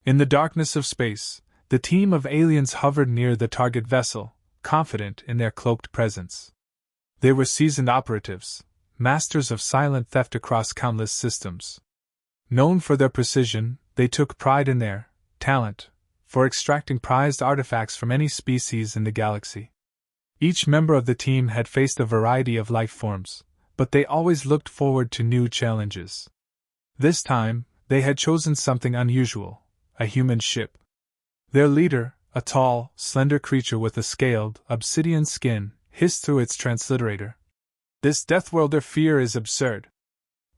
In the darkness of space, the team of aliens hovered near the target vessel, confident in their cloaked presence. They were seasoned operatives, masters of silent theft across countless systems. Known for their precision, they took pride in their talent for extracting prized artifacts from any species in the galaxy. Each member of the team had faced a variety of life forms, but they always looked forward to new challenges. This time, they had chosen something unusual, a human ship. Their leader, a tall, slender creature with a scaled, obsidian skin, hissed through its transliterator. "This Deathworlder fear is absurd.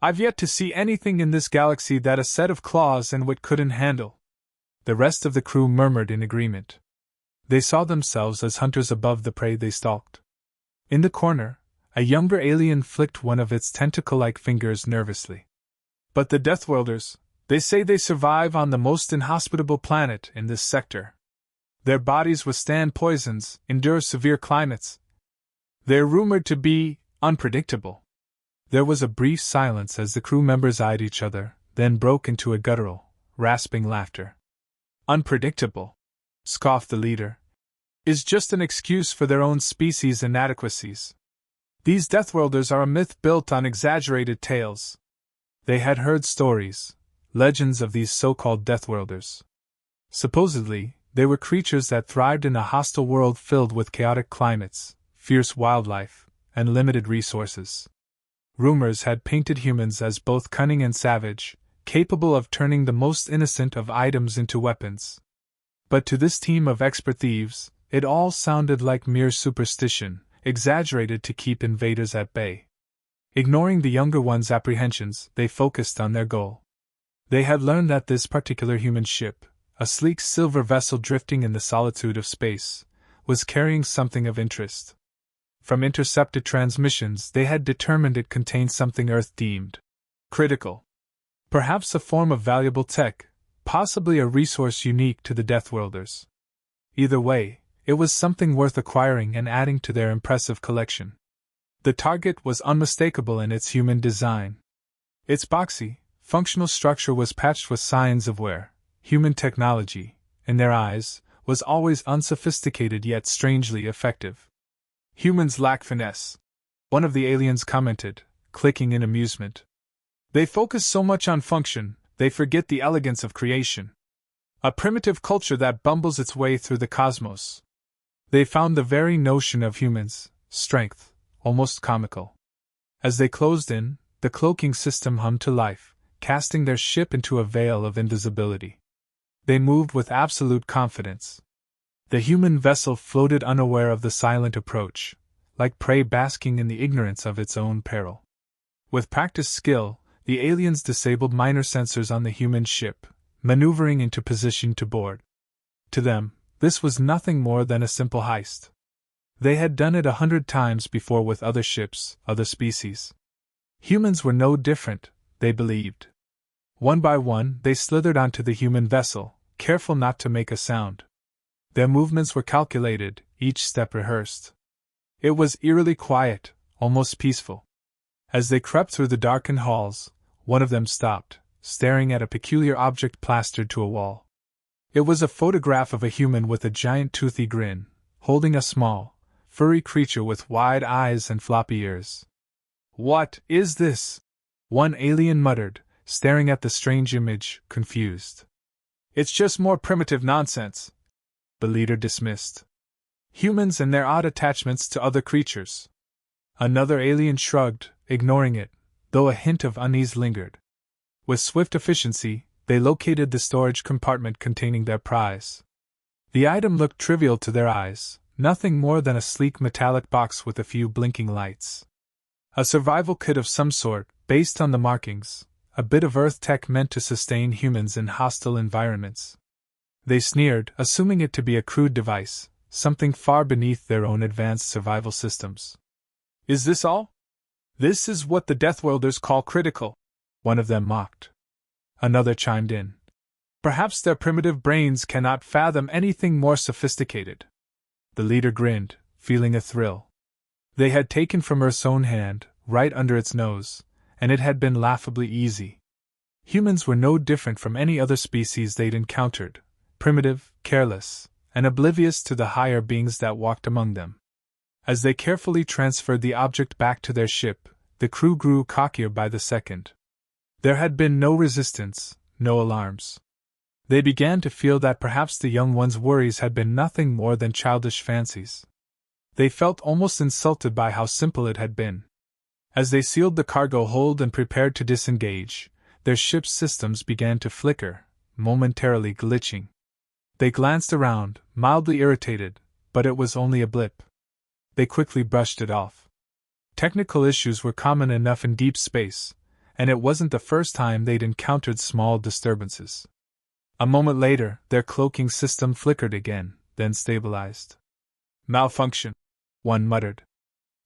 I've yet to see anything in this galaxy that a set of claws and wit couldn't handle." The rest of the crew murmured in agreement. They saw themselves as hunters above the prey they stalked. In the corner, a younger alien flicked one of its tentacle-like fingers nervously. "But the Deathworlders, they say they survive on the most inhospitable planet in this sector. Their bodies withstand poisons, endure severe climates. They're rumored to be unpredictable." There was a brief silence as the crew members eyed each other, then broke into a guttural, rasping laughter. "Unpredictable," scoffed the leader, "is just an excuse for their own species' inadequacies. These Deathworlders are a myth built on exaggerated tales." They had heard stories, legends of these so-called Deathworlders. Supposedly, they were creatures that thrived in a hostile world filled with chaotic climates, fierce wildlife, and limited resources. Rumors had painted humans as both cunning and savage, capable of turning the most innocent of items into weapons. But to this team of expert thieves, it all sounded like mere superstition, exaggerated to keep invaders at bay. Ignoring the younger one's apprehensions, they focused on their goal. They had learned that this particular human ship, a sleek silver vessel drifting in the solitude of space, was carrying something of interest. From intercepted transmissions, they had determined it contained something Earth deemed critical. Perhaps a form of valuable tech, possibly a resource unique to the Deathworlders. Either way, it was something worth acquiring and adding to their impressive collection. The target was unmistakable in its human design. Its boxy, functional structure was patched with signs of wear. Human technology, in their eyes, was always unsophisticated yet strangely effective. "Humans lack finesse," one of the aliens commented, clicking in amusement. "They focus so much on function, they forget the elegance of creation. A primitive culture that bumbles its way through the cosmos." They found the very notion of humans' strength almost comical. As they closed in, the cloaking system hummed to life, casting their ship into a veil of invisibility. They moved with absolute confidence. The human vessel floated unaware of the silent approach, like prey basking in the ignorance of its own peril. With practiced skill, the aliens disabled minor sensors on the human ship, maneuvering into position to board. To them, this was nothing more than a simple heist. They had done it 100 times before with other ships, other species. Humans were no different, they believed. One by one, they slithered onto the human vessel, careful not to make a sound. Their movements were calculated, each step rehearsed. It was eerily quiet, almost peaceful. As they crept through the darkened halls, one of them stopped, staring at a peculiar object plastered to a wall. It was a photograph of a human with a giant toothy grin, holding a small, furry creature with wide eyes and floppy ears. "What is this?" one alien muttered, staring at the strange image, confused. "It's just more primitive nonsense," the leader dismissed. "Humans and their odd attachments to other creatures." Another alien shrugged, ignoring it, though a hint of unease lingered. With swift efficiency, they located the storage compartment containing their prize. The item looked trivial to their eyes, nothing more than a sleek metallic box with a few blinking lights. A survival kit of some sort, based on the markings, a bit of Earth tech meant to sustain humans in hostile environments. They sneered, assuming it to be a crude device, something far beneath their own advanced survival systems. "Is this all? This is what the Deathworlders call critical," one of them mocked. Another chimed in. "Perhaps their primitive brains cannot fathom anything more sophisticated." The leader grinned, feeling a thrill. They had taken from Earth's own hand, right under its nose, and it had been laughably easy. Humans were no different from any other species they'd encountered, primitive, careless, and oblivious to the higher beings that walked among them. As they carefully transferred the object back to their ship, the crew grew cockier by the second. There had been no resistance, no alarms. They began to feel that perhaps the young one's worries had been nothing more than childish fancies. They felt almost insulted by how simple it had been. As they sealed the cargo hold and prepared to disengage, their ship's systems began to flicker, momentarily glitching. They glanced around, mildly irritated, but it was only a blip. They quickly brushed it off. Technical issues were common enough in deep space, and it wasn't the first time they'd encountered small disturbances. A moment later, their cloaking system flickered again, then stabilized. "Malfunction," one muttered.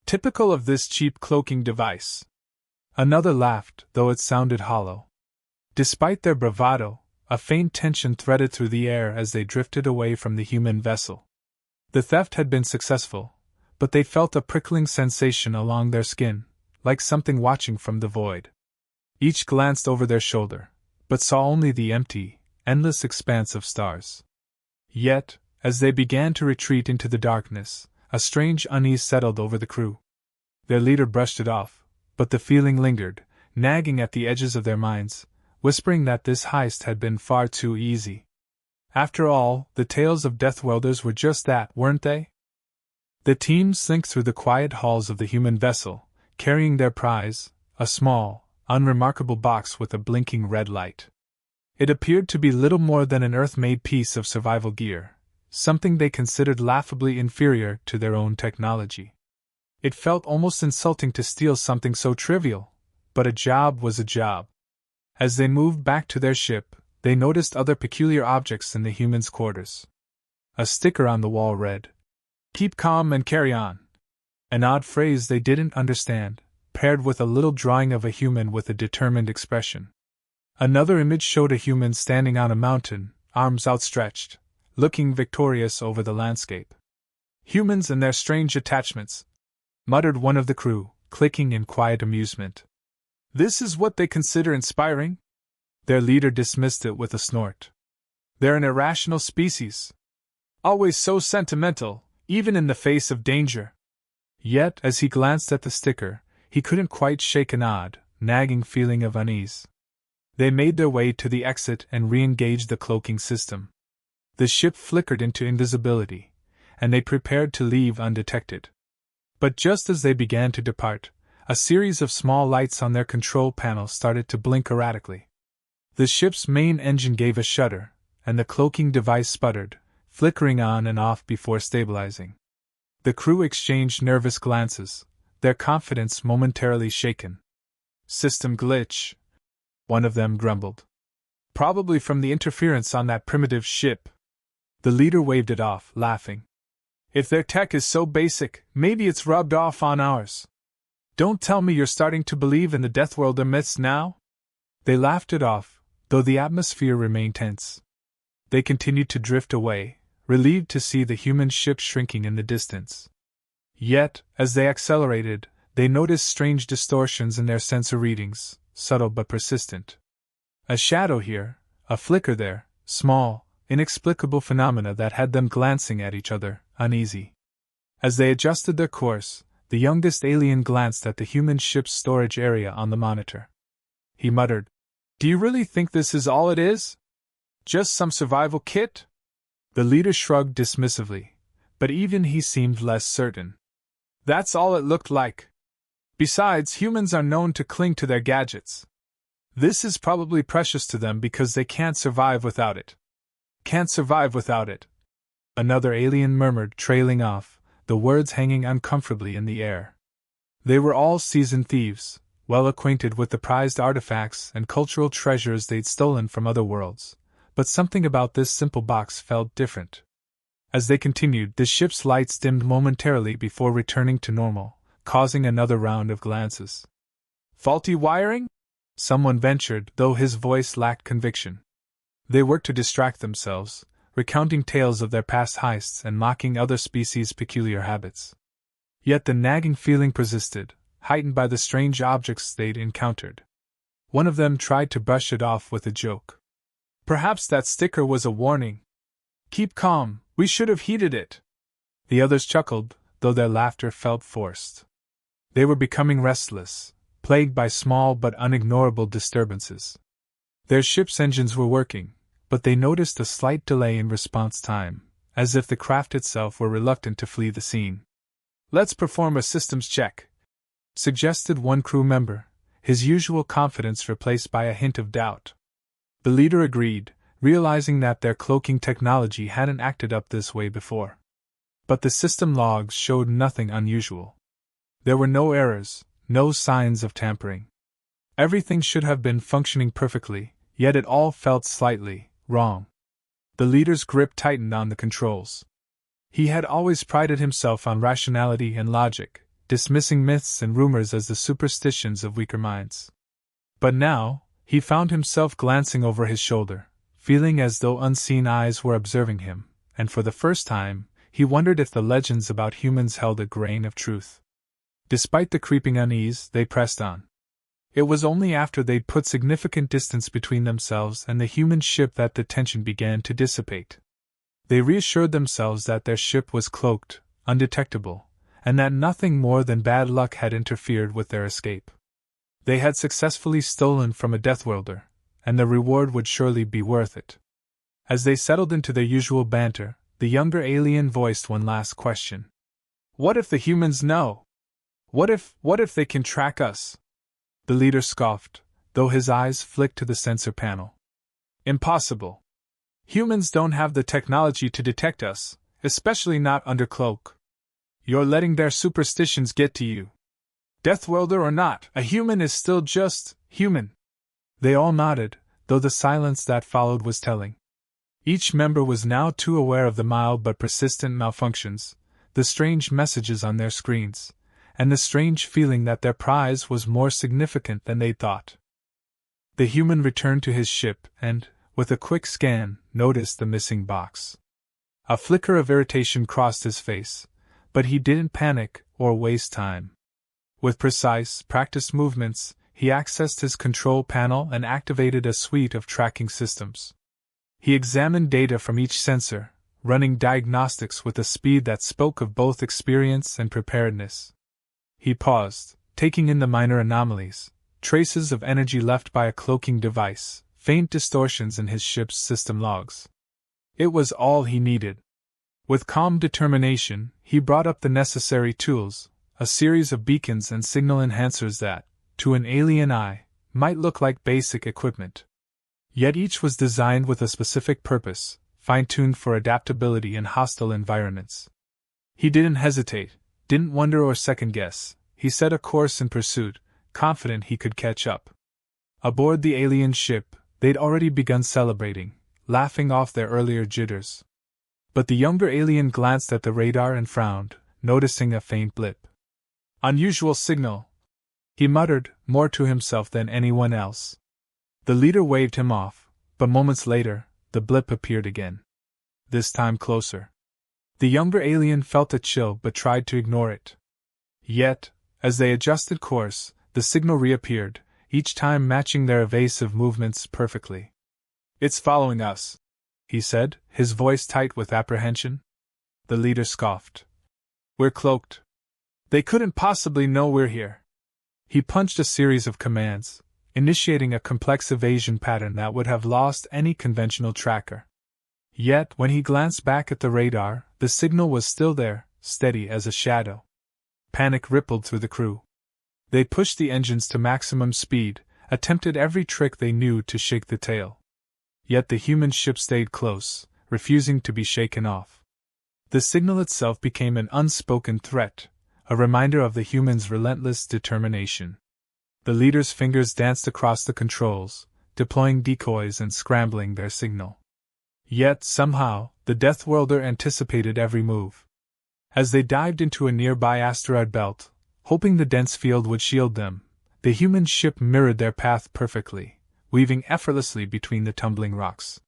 "Typical of this cheap cloaking device." Another laughed, though it sounded hollow. Despite their bravado, a faint tension threaded through the air as they drifted away from the human vessel. The theft had been successful, but they felt a prickling sensation along their skin, like something watching from the void. Each glanced over their shoulder, but saw only the empty, endless expanse of stars. Yet, as they began to retreat into the darkness, a strange unease settled over the crew. Their leader brushed it off, but the feeling lingered, nagging at the edges of their minds, whispering that this heist had been far too easy. After all, the tales of Deathworlders were just that, weren't they? The team slinked through the quiet halls of the human vessel, carrying their prize, a small, unremarkable box with a blinking red light. It appeared to be little more than an Earth-made piece of survival gear, something they considered laughably inferior to their own technology. It felt almost insulting to steal something so trivial, but a job was a job. As they moved back to their ship, they noticed other peculiar objects in the humans' quarters. A sticker on the wall read, "Keep calm and carry on." An odd phrase they didn't understand, paired with a little drawing of a human with a determined expression. Another image showed a human standing on a mountain, arms outstretched, looking victorious over the landscape. "Humans and their strange attachments," muttered one of the crew, clicking in quiet amusement. "This is what they consider inspiring?" Their leader dismissed it with a snort. "They're an irrational species. Always so sentimental, even in the face of danger." Yet, as he glanced at the sticker, he couldn't quite shake an odd, nagging feeling of unease. They made their way to the exit and re-engaged the cloaking system. The ship flickered into invisibility, and they prepared to leave undetected. But just as they began to depart, a series of small lights on their control panel started to blink erratically. The ship's main engine gave a shudder, and the cloaking device sputtered, flickering on and off before stabilizing. The crew exchanged nervous glances, their confidence momentarily shaken. "System glitch," one of them grumbled. "Probably from the interference on that primitive ship." The leader waved it off, laughing. "If their tech is so basic, maybe it's rubbed off on ours. Don't tell me you're starting to believe in the Deathworlder myths now?" They laughed it off, though the atmosphere remained tense. They continued to drift away, relieved to see the human ship shrinking in the distance. Yet, as they accelerated, they noticed strange distortions in their sensor readings, subtle but persistent. A shadow here, a flicker there, small, inexplicable phenomena that had them glancing at each other, uneasy. As they adjusted their course, the youngest alien glanced at the human ship's storage area on the monitor. He muttered, "Do you really think this is all it is? Just some survival kit?" The leader shrugged dismissively, but even he seemed less certain. "That's all it looked like. Besides, humans are known to cling to their gadgets. This is probably precious to them because they can't survive without it." "Can't survive without it," another alien murmured, trailing off, the words hanging uncomfortably in the air. They were all seasoned thieves, well acquainted with the prized artifacts and cultural treasures they'd stolen from other worlds, but something about this simple box felt different. As they continued, the ship's lights dimmed momentarily before returning to normal, causing another round of glances. "Faulty wiring?" someone ventured, though his voice lacked conviction. They worked to distract themselves, recounting tales of their past heists and mocking other species' peculiar habits. Yet the nagging feeling persisted, heightened by the strange objects they'd encountered. One of them tried to brush it off with a joke. Perhaps that sticker was a warning. Keep calm, we should have heeded it. The others chuckled, though their laughter felt forced. They were becoming restless, plagued by small but unignorable disturbances. Their ship's engines were working, but they noticed a slight delay in response time, as if the craft itself were reluctant to flee the scene. Let's perform a systems check, suggested one crew member, his usual confidence replaced by a hint of doubt. The leader agreed, realizing that their cloaking technology hadn't acted up this way before. But the system logs showed nothing unusual. There were no errors, no signs of tampering. Everything should have been functioning perfectly, yet it all felt slightly wrong. The leader's grip tightened on the controls. He had always prided himself on rationality and logic, dismissing myths and rumors as the superstitions of weaker minds. But now, he found himself glancing over his shoulder, feeling as though unseen eyes were observing him, and for the first time, he wondered if the legends about humans held a grain of truth. Despite the creeping unease, they pressed on. It was only after they'd put significant distance between themselves and the human ship that the tension began to dissipate. They reassured themselves that their ship was cloaked, undetectable, and that nothing more than bad luck had interfered with their escape. They had successfully stolen from a Deathworlder, and the reward would surely be worth it. As they settled into their usual banter, the younger alien voiced one last question. What if the humans know? What if they can track us? The leader scoffed, though his eyes flicked to the sensor panel. Impossible. Humans don't have the technology to detect us, especially not under cloak. You're letting their superstitions get to you. Deathworlder or not, a human is still just human. They all nodded, though the silence that followed was telling. Each member was now too aware of the mild but persistent malfunctions, the strange messages on their screens, and the strange feeling that their prize was more significant than they'd thought. The human returned to his ship and, with a quick scan, noticed the missing box. A flicker of irritation crossed his face, but he didn't panic or waste time. With precise, practiced movements, he accessed his control panel and activated a suite of tracking systems. He examined data from each sensor, running diagnostics with a speed that spoke of both experience and preparedness. He paused, taking in the minor anomalies, traces of energy left by a cloaking device, faint distortions in his ship's system logs. It was all he needed. With calm determination, he brought up the necessary tools, a series of beacons and signal enhancers that, to an alien eye, might look like basic equipment. Yet each was designed with a specific purpose, fine-tuned for adaptability in hostile environments. He didn't hesitate, didn't wonder or second-guess. He set a course in pursuit, confident he could catch up. Aboard the alien ship, they'd already begun celebrating, laughing off their earlier jitters. But the younger alien glanced at the radar and frowned, noticing a faint blip. Unusual signal, he muttered, more to himself than anyone else. The leader waved him off, but moments later, the blip appeared again. This time closer. The younger alien felt a chill but tried to ignore it. Yet, as they adjusted course, the signal reappeared, each time matching their evasive movements perfectly. It's following us, he said, his voice tight with apprehension. The leader scoffed. We're cloaked. They couldn't possibly know we're here. He punched a series of commands, initiating a complex evasion pattern that would have lost any conventional tracker. Yet, when he glanced back at the radar, the signal was still there, steady as a shadow. Panic rippled through the crew. They pushed the engines to maximum speed, attempted every trick they knew to shake the tail. Yet the human ship stayed close, refusing to be shaken off. The signal itself became an unspoken threat, a reminder of the humans' relentless determination. The leader's fingers danced across the controls, deploying decoys and scrambling their signal. Yet, somehow, the Deathworlder anticipated every move. As they dived into a nearby asteroid belt, hoping the dense field would shield them, the human ship mirrored their path perfectly, weaving effortlessly between the tumbling rocks.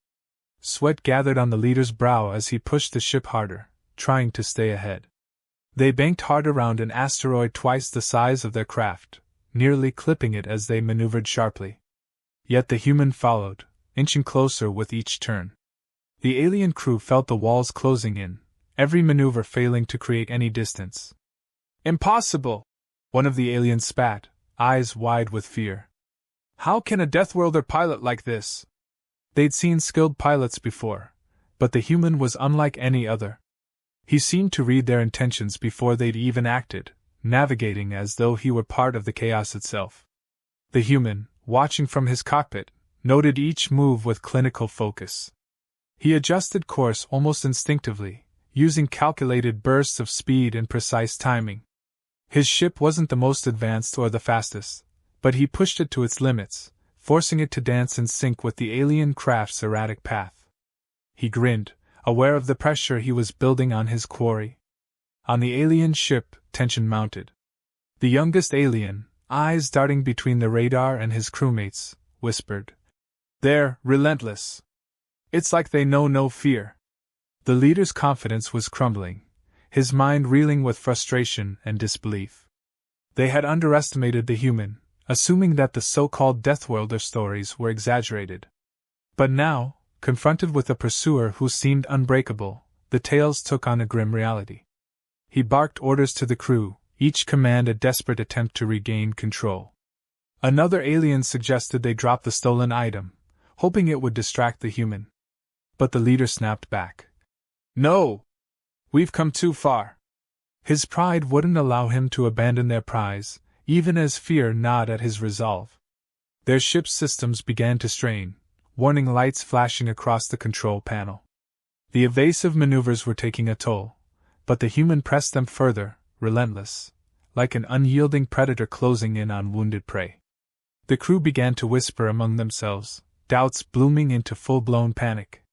Sweat gathered on the leader's brow as he pushed the ship harder, trying to stay ahead. They banked hard around an asteroid twice the size of their craft, nearly clipping it as they maneuvered sharply. Yet the human followed, inching closer with each turn. The alien crew felt the walls closing in, every maneuver failing to create any distance. "Impossible!" one of the aliens spat, eyes wide with fear. "How can a Deathworlder pilot like this?" They'd seen skilled pilots before, but the human was unlike any other. He seemed to read their intentions before they'd even acted, navigating as though he were part of the chaos itself. The human, watching from his cockpit, noted each move with clinical focus. He adjusted course almost instinctively, using calculated bursts of speed and precise timing. His ship wasn't the most advanced or the fastest, but he pushed it to its limits, forcing it to dance in sync with the alien craft's erratic path. He grinned, aware of the pressure he was building on his quarry. On the alien ship, tension mounted. The youngest alien, eyes darting between the radar and his crewmates, whispered, "They're relentless. It's like they know no fear." The leader's confidence was crumbling, his mind reeling with frustration and disbelief. They had underestimated the human, assuming that the so-called Deathworlder stories were exaggerated. But now, confronted with a pursuer who seemed unbreakable, the tales took on a grim reality. He barked orders to the crew, each command a desperate attempt to regain control. Another alien suggested they drop the stolen item, hoping it would distract the human. But the leader snapped back. "No! We've come too far." His pride wouldn't allow him to abandon their prize, even as fear gnawed at his resolve. Their ship's systems began to strain, warning lights flashing across the control panel. The evasive maneuvers were taking a toll, but the human pressed them further, relentless, like an unyielding predator closing in on wounded prey. The crew began to whisper among themselves, doubts blooming into full-blown panic.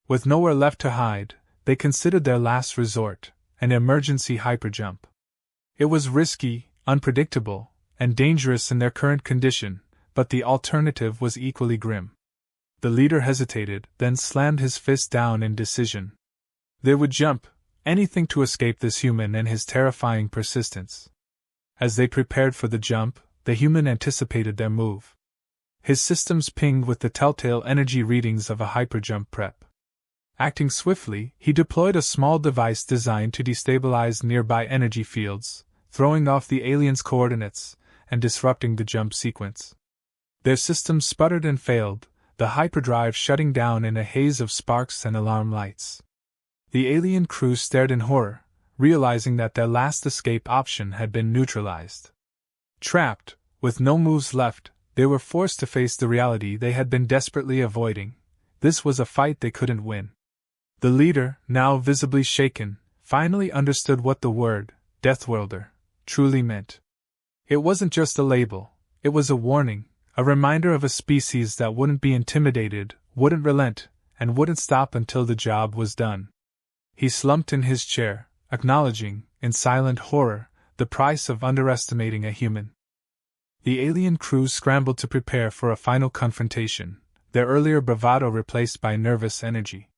With nowhere left to hide, they considered their last resort, an emergency hyperjump. It was risky, unpredictable, and dangerous in their current condition, but the alternative was equally grim. The leader hesitated, then slammed his fist down in decision. They would jump, anything to escape this human and his terrifying persistence. As they prepared for the jump, the human anticipated their move. His systems pinged with the telltale energy readings of a hyperjump prep. Acting swiftly, he deployed a small device designed to destabilize nearby energy fields, throwing off the aliens' coordinates and disrupting the jump sequence. Their systems sputtered and failed, the hyperdrive shutting down in a haze of sparks and alarm lights. The alien crew stared in horror, realizing that their last escape option had been neutralized. Trapped, with no moves left, they were forced to face the reality they had been desperately avoiding. This was a fight they couldn't win. The leader, now visibly shaken, finally understood what the word, Deathworlder, truly meant. It wasn't just a label, it was a warning, a reminder of a species that wouldn't be intimidated, wouldn't relent, and wouldn't stop until the job was done. He slumped in his chair, acknowledging, in silent horror, the price of underestimating a human. The alien crew scrambled to prepare for a final confrontation, their earlier bravado replaced by nervous energy.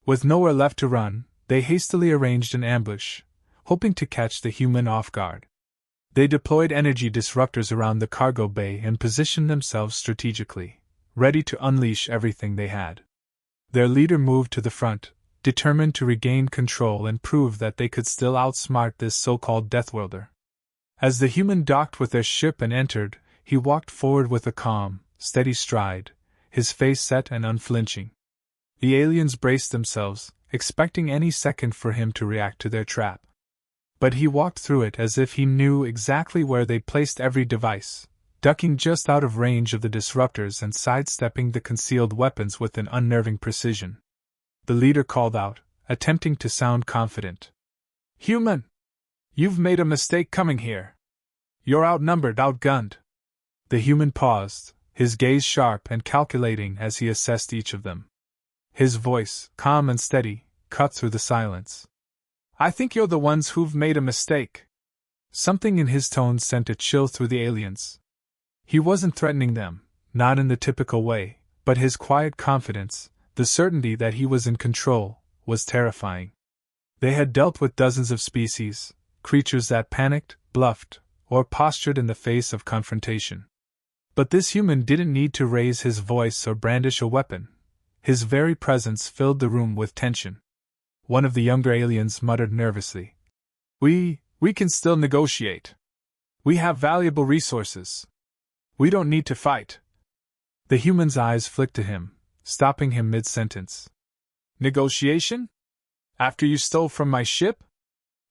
With nowhere left to run, they hastily arranged an ambush, hoping to catch the human off guard. They deployed energy disruptors around the cargo bay and positioned themselves strategically, ready to unleash everything they had. Their leader moved to the front, determined to regain control and prove that they could still outsmart this so-called Deathworlder. As the human docked with their ship and entered, he walked forward with a calm, steady stride, his face set and unflinching. The aliens braced themselves, expecting any second for him to react to their trap. But he walked through it as if he knew exactly where they'd placed every device, ducking just out of range of the disruptors and sidestepping the concealed weapons with an unnerving precision. The leader called out, attempting to sound confident. "Human! You've made a mistake coming here. You're outnumbered, outgunned." The human paused, his gaze sharp and calculating as he assessed each of them. His voice, calm and steady, cut through the silence. "I think you're the ones who've made a mistake." Something in his tone sent a chill through the aliens. He wasn't threatening them, not in the typical way, but his quiet confidence, the certainty that he was in control, was terrifying. They had dealt with dozens of species, creatures that panicked, bluffed, or postured in the face of confrontation. But this human didn't need to raise his voice or brandish a weapon. His very presence filled the room with tension. One of the younger aliens muttered nervously. We can still negotiate. We have valuable resources. We don't need to fight." The human's eyes flicked to him, stopping him mid-sentence. "Negotiation? After you stole from my ship?"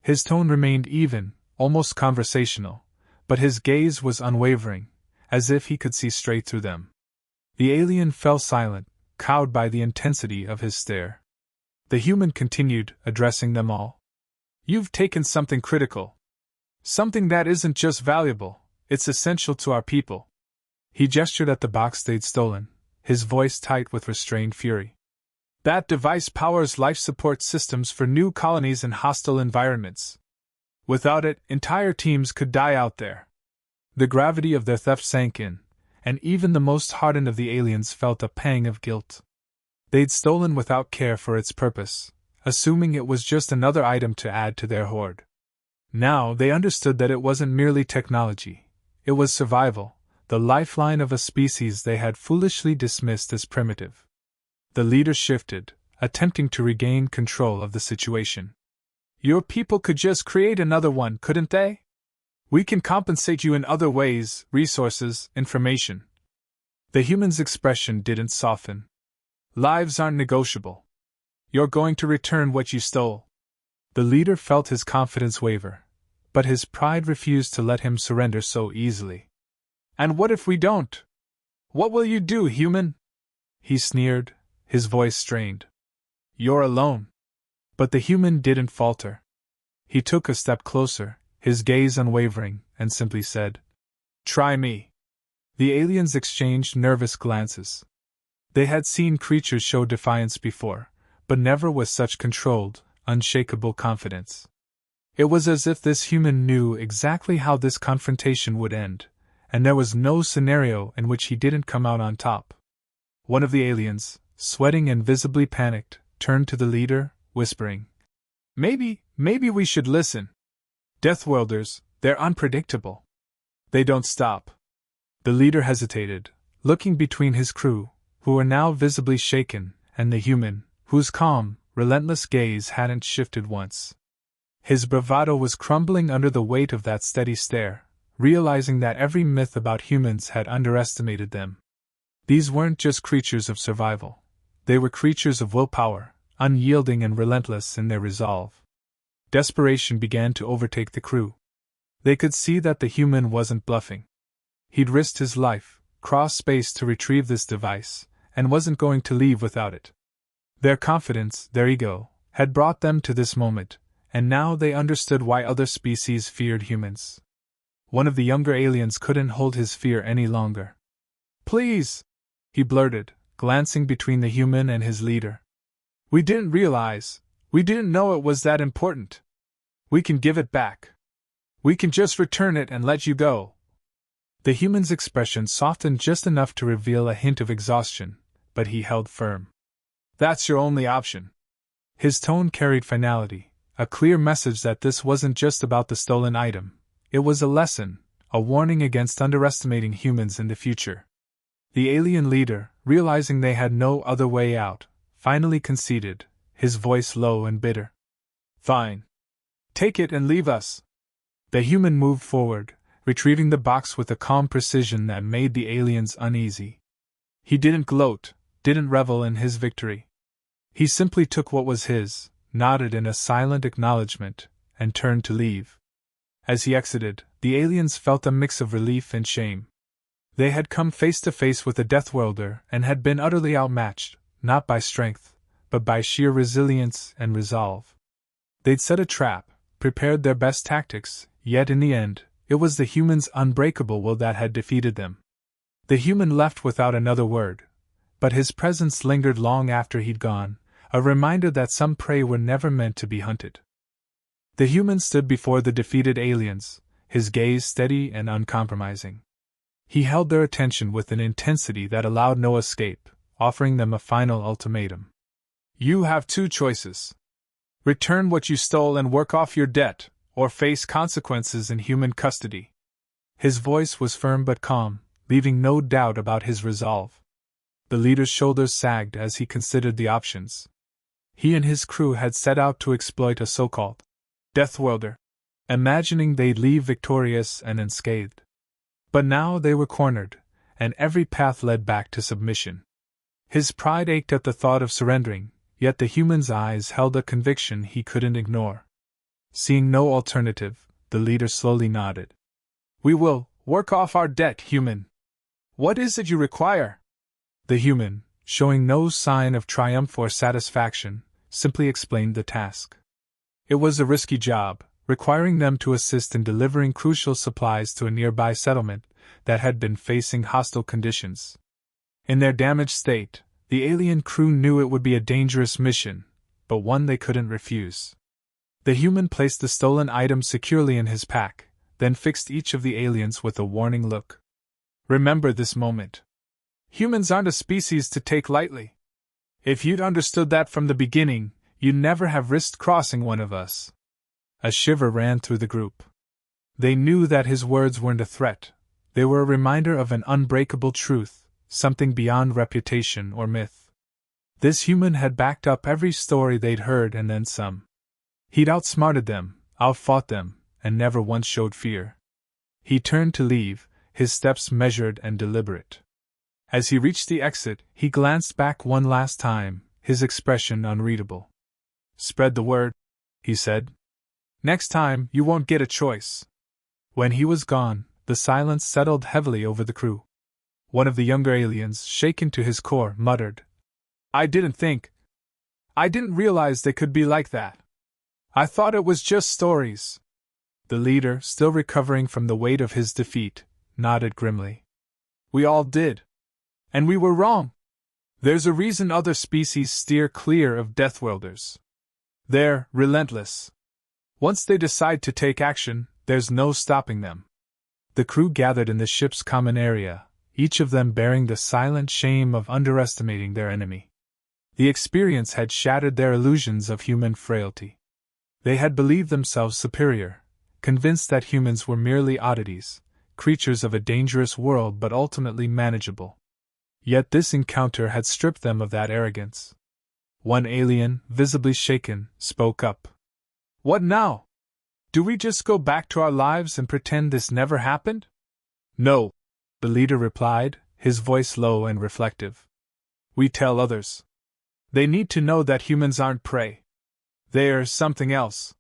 His tone remained even, almost conversational, but his gaze was unwavering, as if he could see straight through them. The alien fell silent, cowed by the intensity of his stare. The human continued, addressing them all. "You've taken something critical. Something that isn't just valuable, it's essential to our people." He gestured at the box they'd stolen, his voice tight with restrained fury. "That device powers life support systems for new colonies in hostile environments. Without it, entire teams could die out there." The gravity of their theft sank in, and even the most hardened of the aliens felt a pang of guilt. They'd stolen without care for its purpose, assuming it was just another item to add to their hoard. Now they understood that it wasn't merely technology, it was survival, the lifeline of a species they had foolishly dismissed as primitive. The leader shifted, attempting to regain control of the situation. "Your people could just create another one, couldn't they? We can compensate you in other ways, resources, information." The human's expression didn't soften. "Lives aren't negotiable. You're going to return what you stole." The leader felt his confidence waver, but his pride refused to let him surrender so easily. "And what if we don't? What will you do, human?" He sneered, his voice strained. "You're alone." But the human didn't falter. He took a step closer, his gaze unwavering, and simply said, "Try me." The aliens exchanged nervous glances. They had seen creatures show defiance before, but never with such controlled, unshakable confidence. It was as if this human knew exactly how this confrontation would end, and there was no scenario in which he didn't come out on top. One of the aliens, sweating and visibly panicked, turned to the leader, whispering, Maybe we should listen. Deathworlders, they're unpredictable. They don't stop." The leader hesitated, looking between his crew, who were now visibly shaken, and the human, whose calm, relentless gaze hadn't shifted once. His bravado was crumbling under the weight of that steady stare, realizing that every myth about humans had underestimated them. These weren't just creatures of survival. They were creatures of willpower, unyielding and relentless in their resolve. Desperation began to overtake the crew. They could see that the human wasn't bluffing. He'd risked his life, crossed space to retrieve this device, and wasn't going to leave without it. Their confidence, their ego, had brought them to this moment, and now they understood why other species feared humans. One of the younger aliens couldn't hold his fear any longer. "Please," he blurted, glancing between the human and his leader. We didn't know it was that important. We can give it back. We can just return it and let you go." The human's expression softened just enough to reveal a hint of exhaustion, but he held firm. "That's your only option." His tone carried finality, a clear message that this wasn't just about the stolen item. It was a lesson, a warning against underestimating humans in the future. The alien leader, realizing they had no other way out, finally conceded, his voice low and bitter. "Fine. Take it and leave us." The human moved forward, retrieving the box with a calm precision that made the aliens uneasy. He didn't gloat, didn't revel in his victory. He simply took what was his, nodded in a silent acknowledgement, and turned to leave. As he exited, the aliens felt a mix of relief and shame. They had come face to face with a Deathworlder and had been utterly outmatched, not by strength, but by sheer resilience and resolve. They'd set a trap, prepared their best tactics, yet in the end, it was the human's unbreakable will that had defeated them. The human left without another word, but his presence lingered long after he'd gone, a reminder that some prey were never meant to be hunted. The human stood before the defeated aliens, his gaze steady and uncompromising. He held their attention with an intensity that allowed no escape, offering them a final ultimatum. "You have two choices. Return what you stole and work off your debt, or face consequences in human custody." His voice was firm but calm, leaving no doubt about his resolve. The leader's shoulders sagged as he considered the options. He and his crew had set out to exploit a so-called Deathworlder, imagining they'd leave victorious and unscathed. But now they were cornered, and every path led back to submission. His pride ached at the thought of surrendering, yet the human's eyes held a conviction he couldn't ignore. Seeing no alternative, the leader slowly nodded. "We will work off our debt, human. What is it you require?" The human, showing no sign of triumph or satisfaction, simply explained the task. It was a risky job, requiring them to assist in delivering crucial supplies to a nearby settlement that had been facing hostile conditions. In their damaged state, the alien crew knew it would be a dangerous mission, but one they couldn't refuse. The human placed the stolen items securely in his pack, then fixed each of the aliens with a warning look. "Remember this moment. Humans aren't a species to take lightly. If you'd understood that from the beginning, you'd never have risked crossing one of us." A shiver ran through the group. They knew that his words weren't a threat. They were a reminder of an unbreakable truth, something beyond reputation or myth. This human had backed up every story they'd heard and then some. He'd outsmarted them, outfought them, and never once showed fear. He turned to leave, his steps measured and deliberate. As he reached the exit, he glanced back one last time, his expression unreadable. "Spread the word," he said. "Next time, you won't get a choice." When he was gone, the silence settled heavily over the crew. One of the younger aliens, shaken to his core, muttered, I didn't realize they could be like that. I thought it was just stories." The leader, still recovering from the weight of his defeat, nodded grimly. "We all did. And we were wrong. There's a reason other species steer clear of Deathworlders. They're relentless. Once they decide to take action, there's no stopping them." The crew gathered in the ship's common area, each of them bearing the silent shame of underestimating their enemy. The experience had shattered their illusions of human frailty. They had believed themselves superior, convinced that humans were merely oddities, creatures of a dangerous world but ultimately manageable. Yet this encounter had stripped them of that arrogance. One alien, visibly shaken, spoke up. "What now? Do we just go back to our lives and pretend this never happened?" "No," the leader replied, his voice low and reflective. "We tell others. They need to know that humans aren't prey. They're something else.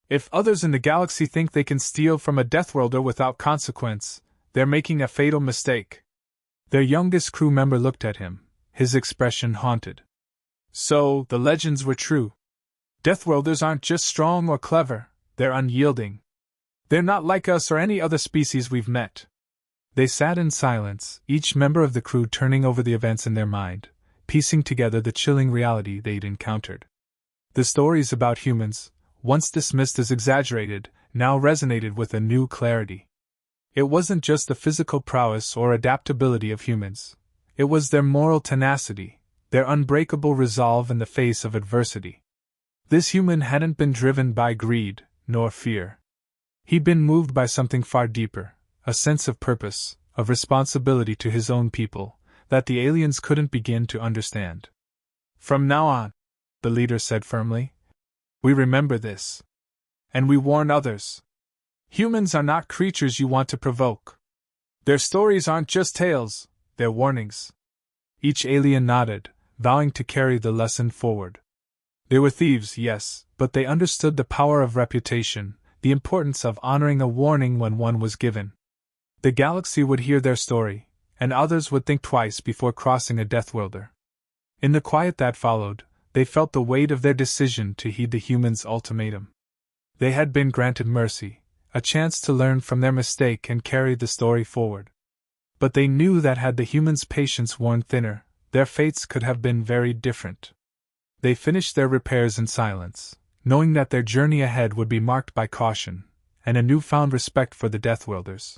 If others in the galaxy think they can steal from a Deathworlder without consequence, they're making a fatal mistake." Their youngest crew member looked at him, his expression haunted. "So, the legends were true. Deathworlders aren't just strong or clever, they're unyielding. They're not like us or any other species we've met." They sat in silence, each member of the crew turning over the events in their mind, piecing together the chilling reality they'd encountered. The stories about humans, once dismissed as exaggerated, now resonated with a new clarity. It wasn't just the physical prowess or adaptability of humans. It was their moral tenacity, their unbreakable resolve in the face of adversity. This human hadn't been driven by greed, nor fear. He'd been moved by something far deeper, a sense of purpose, of responsibility to his own people, that the aliens couldn't begin to understand. "From now on," the leader said firmly, "we remember this. And we warn others. Humans are not creatures you want to provoke. Their stories aren't just tales, they're warnings." Each alien nodded, vowing to carry the lesson forward. They were thieves, yes, but they understood the power of reputation, the importance of honoring a warning when one was given. The galaxy would hear their story, and others would think twice before crossing a Deathworlder. In the quiet that followed, they felt the weight of their decision to heed the humans' ultimatum. They had been granted mercy, a chance to learn from their mistake and carry the story forward. But they knew that had the humans' patience worn thinner, their fates could have been very different. They finished their repairs in silence, knowing that their journey ahead would be marked by caution, and a newfound respect for the Deathworlders.